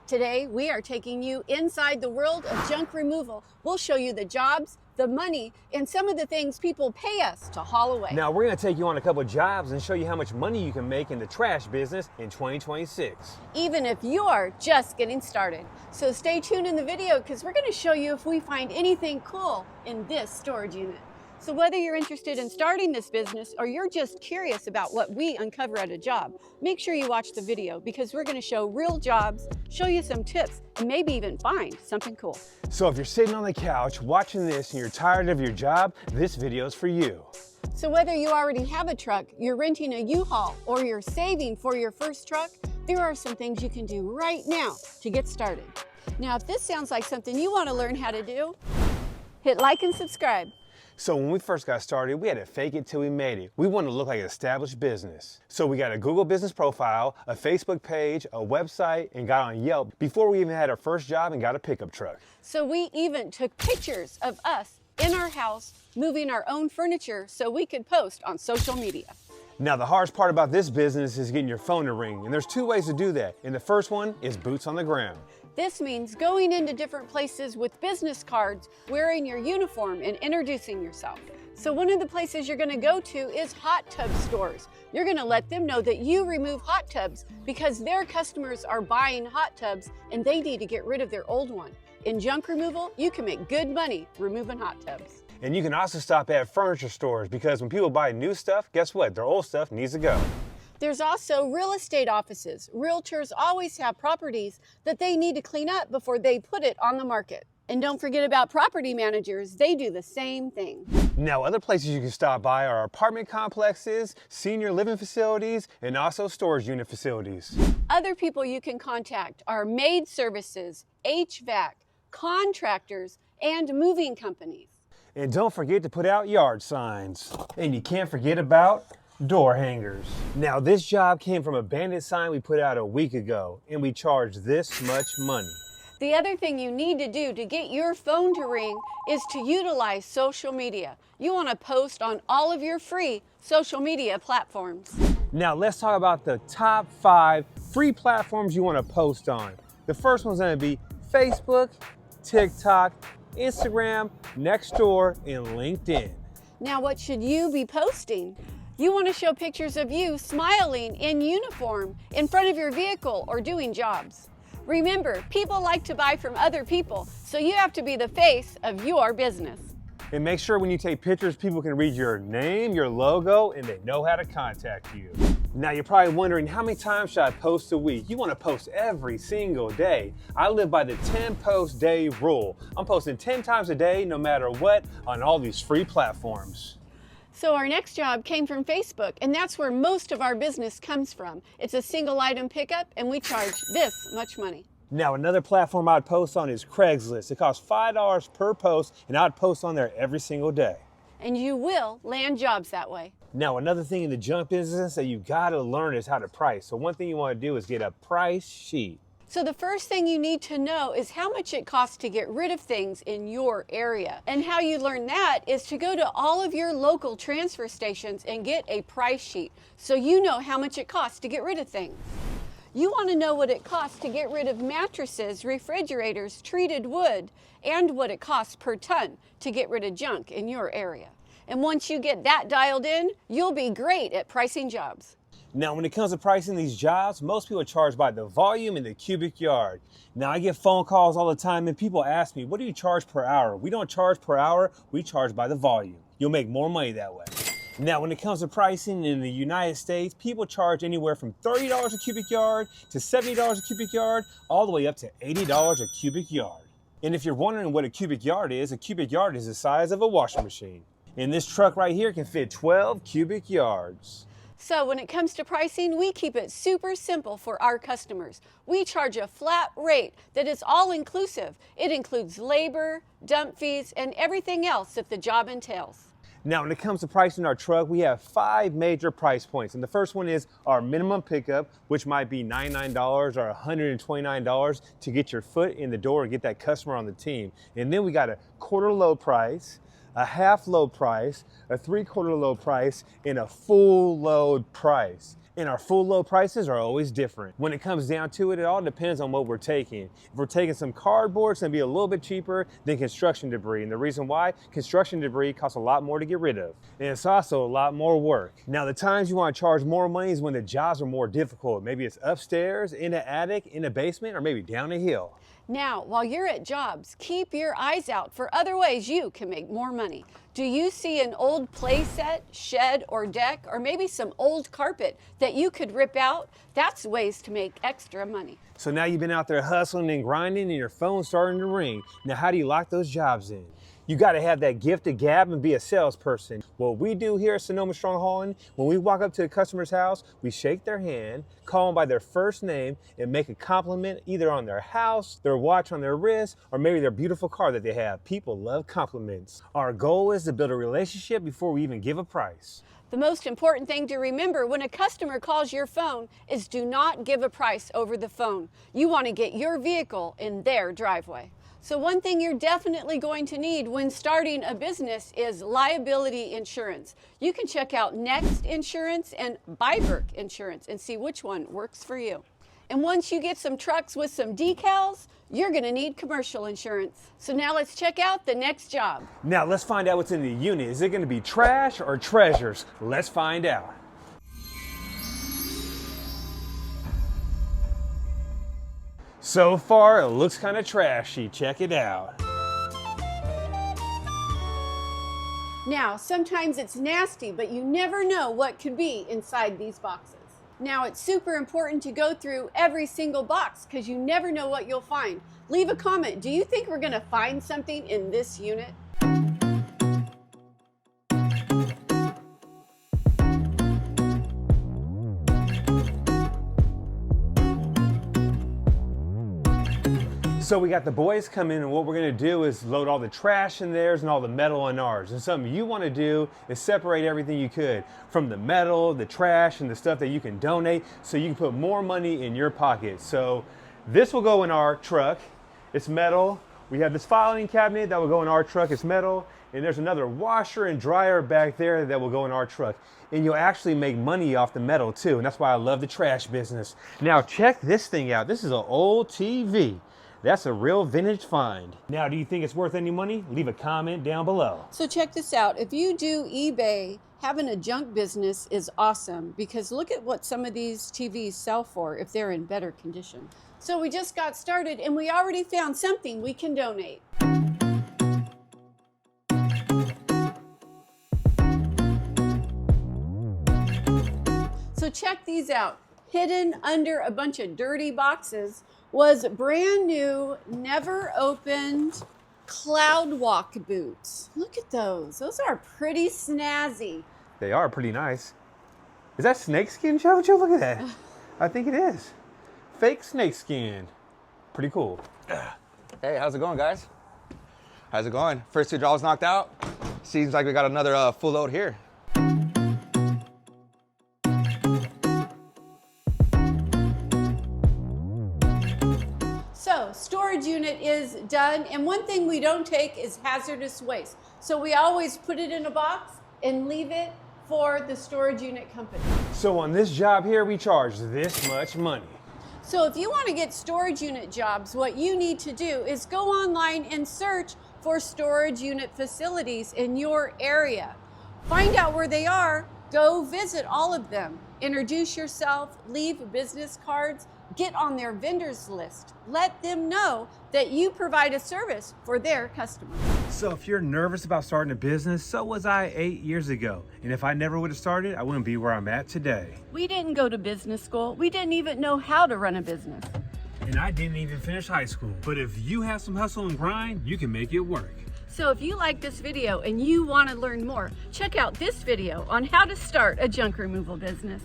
Today, we are taking you inside the world of junk removal. We'll show you the jobs, the money, and some of the things people pay us to haul away. Now we're going to take you on a couple of jobs and show you how much money you can make in the trash business in 2026. Even if you're just getting started. So stay tuned in the video because we're going to show you if we find anything cool in this storage unit. So whether you're interested in starting this business or you're just curious about what we uncover at a job, make sure you watch the video because we're going to show real jobs, show you some tips, and maybe even find something cool. So if you're sitting on the couch watching this and you're tired of your job, this video is for you. So whether you already have a truck, you're renting a U-Haul, or you're saving for your first truck, there are some things you can do right now to get started. Now, if this sounds like something you want to learn how to do, hit like and subscribe. So when we first got started, we had to fake it till we made it. We wanted to look like an established business. So we got a Google business profile, a Facebook page, a website, and got on Yelp before we even had our first job and got a pickup truck. So we even took pictures of us in our house, moving our own furniture so we could post on social media. Now the hardest part about this business is getting your phone to ring, and there's two ways to do that. And the first one is boots on the ground. This means going into different places with business cards, wearing your uniform, and introducing yourself. So one of the places you're going to go to is hot tub stores. You're going to let them know that you remove hot tubs because their customers are buying hot tubs and they need to get rid of their old one. In junk removal, you can make good money removing hot tubs. And you can also stop at furniture stores because when people buy new stuff, guess what? Their old stuff needs to go. There's also real estate offices. Realtors always have properties that they need to clean up before they put it on the market. And don't forget about property managers. They do the same thing. Now, other places you can stop by are apartment complexes, senior living facilities, and also storage unit facilities. Other people you can contact are maid services, HVAC, contractors, and moving companies. And don't forget to put out yard signs. And you can't forget about door hangers. Now this job came from a bandit sign we put out a week ago, and we charged this much money. The other thing you need to do to get your phone to ring is to utilize social media. You want to post on all of your free social media platforms. Now let's talk about the top 5 free platforms you want to post on. The first one's going to be Facebook, TikTok, Instagram, Nextdoor, and LinkedIn. Now what should you be posting? You want to show pictures of you smiling in uniform in front of your vehicle or doing jobs. Remember, people like to buy from other people, so you have to be the face of your business. And make sure when you take pictures, people can read your name, your logo, and they know how to contact you. Now you're probably wondering, how many times should I post a week? You want to post every single day. I live by the 10 post day rule. I'm posting 10 times a day, no matter what, on all these free platforms. So our next job came from Facebook, and that's where most of our business comes from. It's a single item pickup, and we charge this much money. Now another platform I'd post on is Craigslist. It costs $5 per post, and I'd post on there every single day. And you will land jobs that way. Now another thing in the junk business that you gotta learn is how to price. So one thing you wanna do is get a price sheet. So the first thing you need to know is how much it costs to get rid of things in your area. And how you learn that is to go to all of your local transfer stations and get a price sheet so you know how much it costs to get rid of things. You want to know what it costs to get rid of mattresses, refrigerators, treated wood, and what it costs per ton to get rid of junk in your area. And once you get that dialed in, you'll be great at pricing jobs. Now, when it comes to pricing these jobs, most people charge by the volume and the cubic yard. Now, I get phone calls all the time and people ask me, what do you charge per hour? We don't charge per hour, we charge by the volume. You'll make more money that way. Now, when it comes to pricing in the United States, people charge anywhere from $30 a cubic yard to $70 a cubic yard, all the way up to $80 a cubic yard. And if you're wondering what a cubic yard is the size of a washing machine. And this truck right here can fit 12 cubic yards. So when it comes to pricing, we keep it super simple for our customers. We charge a flat rate that is all inclusive. It includes labor, dump fees, and everything else that the job entails. Now, when it comes to pricing our truck, we have 5 major price points. And the first one is our minimum pickup, which might be $99 or $129 to get your foot in the door and get that customer on the team. And then we got a quarter load price, a half load price, a 3/4 load price, and a full load price. And our full load prices are always different. When it comes down to it, it all depends on what we're taking. If we're taking some cardboard, it's gonna be a little bit cheaper than construction debris. And the reason why, construction debris costs a lot more to get rid of. And it's also a lot more work. Now, the times you wanna charge more money is when the jobs are more difficult. Maybe it's upstairs, in the attic, in the basement, or maybe down a hill. Now, while you're at jobs, keep your eyes out for other ways you can make more money. Do you see an old play set, shed, or deck, or maybe some old carpet that you could rip out? That's ways to make extra money. So now you've been out there hustling and grinding and your phone's starting to ring. Now, how do you lock those jobs in? You gotta have that gift of gab and be a salesperson. What we do here at Sonoma Strong Hauling, when we walk up to a customer's house, we shake their hand, call them by their first name, and make a compliment either on their house, their watch on their wrist, or maybe their beautiful car that they have. People love compliments. Our goal is to build a relationship before we even give a price. The most important thing to remember when a customer calls your phone is do not give a price over the phone. You want to get your vehicle in their driveway. So one thing you're definitely going to need when starting a business is liability insurance. You can check out Next Insurance and Byberg Insurance and see which one works for you. And once you get some trucks with some decals, you're gonna need commercial insurance. So now let's check out the next job. Now let's find out what's in the unit. Is it gonna be trash or treasures? Let's find out. So far, it looks kind of trashy. Check it out. Now, sometimes it's nasty, but you never know what could be inside these boxes. Now, it's super important to go through every single box because you never know what you'll find. Leave a comment. Do you think we're going to find something in this unit? So we got the boys come in, and what we're gonna do is load all the trash in theirs and all the metal in ours. And something you wanna do is separate everything you could from the metal, the trash, and the stuff that you can donate so you can put more money in your pocket. So this will go in our truck. It's metal. We have this filing cabinet that will go in our truck. It's metal. And there's another washer and dryer back there that will go in our truck. And you'll actually make money off the metal too. And that's why I love the trash business. Now check this thing out. This is an old TV. That's a real vintage find. Now, do you think it's worth any money? Leave a comment down below. So check this out. If you do eBay, having a junk business is awesome because look at what some of these TVs sell for if they're in better condition. So we just got started and we already found something we can donate. So check these out. Hidden under a bunch of dirty boxes was brand new, never opened cloud walk boots. Look at those. Those are pretty snazzy. They are pretty nice. Is that snakeskin, Jojo? Look at that. I think it is. Fake snakeskin. Pretty cool. Hey, how's it going, guys? How's it going? First two jobs knocked out. Seems like we got another full load here. So, storage unit is done, and one thing we don't take is hazardous waste. So we always put it in a box and leave it for the storage unit company. So on this job here, we charge this much money. So if you want to get storage unit jobs, what you need to do is go online and search for storage unit facilities in your area. Find out where they are, go visit all of them. Introduce yourself, leave business cards, get on their vendors list. Let them know that you provide a service for their customers. So if you're nervous about starting a business, so was I 8 years ago. And if I never would have started, I wouldn't be where I'm at today. We didn't go to business school. We didn't even know how to run a business. And I didn't even finish high school. But if you have some hustle and grind, you can make it work. So if you like this video and you want to learn more, check out this video on how to start a junk removal business.